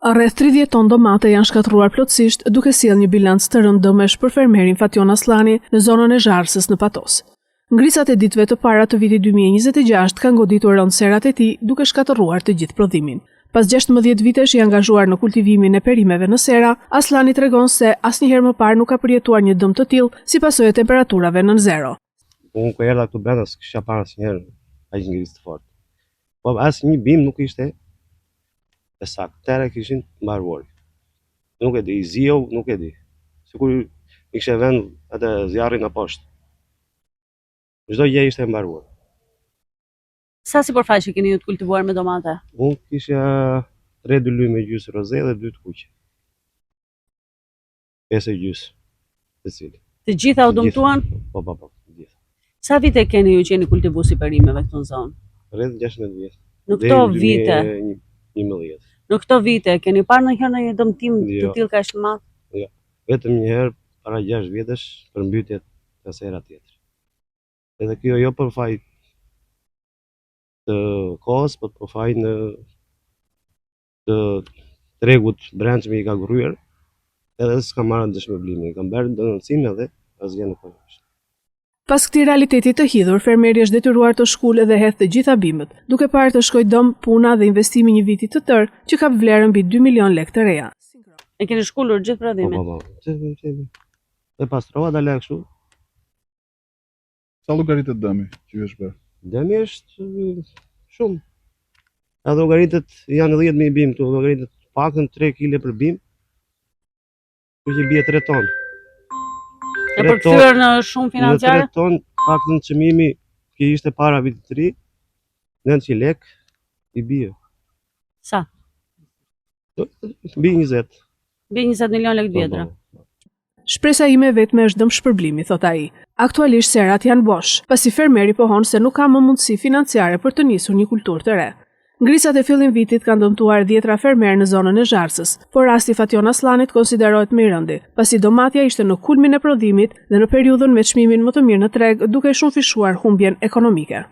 Rreth 30 tonë domate janë shkatruar plotësisht, duke sjellë një bilanc të rëndëmshëm për fermerin Fation Aslani në zonën e Zharsës në Patos. Ngrisat e ditëve të para të vitit 2026 kanë goditur rënd serat e tij, duke shkatëruar të gjithë prodhimin. Pas 16 vitesh i angazhuar në kultivimin e perimeve në sera, Aslani tregon se asnjëherë më parë nuk ka përjetuar një dëm të tillë si pasojë e temperaturave nën zero. Unë kur erdha këtu brenda s'kisha parë asnjëherë aq ngrisë të fortë. Po asnjë bim nuk ishte e saktë. Tere kishin mbaruar. Nuk e di, ziu, nuk e di. Sikur i kishte vend atë zjarrin në poshtë. Çdo gjë ishte mbaruar. Sa sipërfaqe keni ju të kultivuar me domate? Unë kisha 3 dylyme gjysë roze dhe 2 të kuqe. 5 gjysë. Secili. Të gjitha u dëmtuan? Po, të gjitha. Sa vite keni ju qeni kultivuesi perimeve këtu në zonë? Rreth 16 vjet. Në këto vite? 11. Në këto vite keni parë ndonjëherë ndonjë dëmtim të Jo. tillë kaq të madh? Jo. Vetëm një herë para 6 vjetësh për mbytje të sera tjetër. Edhe kjo jo për faj të kohës, por për faj në të tregut brendshëm i ka gryer, edhe s'ka marrë dëshmëblimin. Kam bërë denoncime dhe asgjë nuk ka. Pas këtij realiteti të hidhur, fermeri është detyruar të shkulë dhe hedh të gjitha bimët, duke parë të shkojë dom, puna dhe investimi një viti të tërë që ka vlerën mbi 2 milion lekë të reja. E keni shkulur gjithë prodhimin? Po. Dhe pastrova dalë kështu. Sa llogaritet dëmi që ju është bërë? Dëmi është shumë. Edhe llogaritet janë 10.000 bim, këtu llogaritet paktën 3 kg për bim. Kjo që bie 3 tonë. E përkthyer në shumë financiare? Në 3 tonë, paktën çmimi që ishte para vitit të ri, 900 lekë i bie. Sa? Mbi 20. Mbi 20 milion lekë vjetra. Shpresa ime vetme është dëmshpërblimi, thot ai. Aktualisht serat janë bosh, pasi fermeri pohon se nuk ka më mundësi financiare për të nisur një kulturë të re. Ngrisat e fillim vitit kanë dëmtuar 10 fermerë në zonën e Zharsës, por rasti Fation Aslanit konsiderohet më i rëndi, pasi domatja ishte në kulmin e prodhimit dhe në periudhën me çmimin më të mirë në treg, duke shumë fishuar humbjen ekonomike.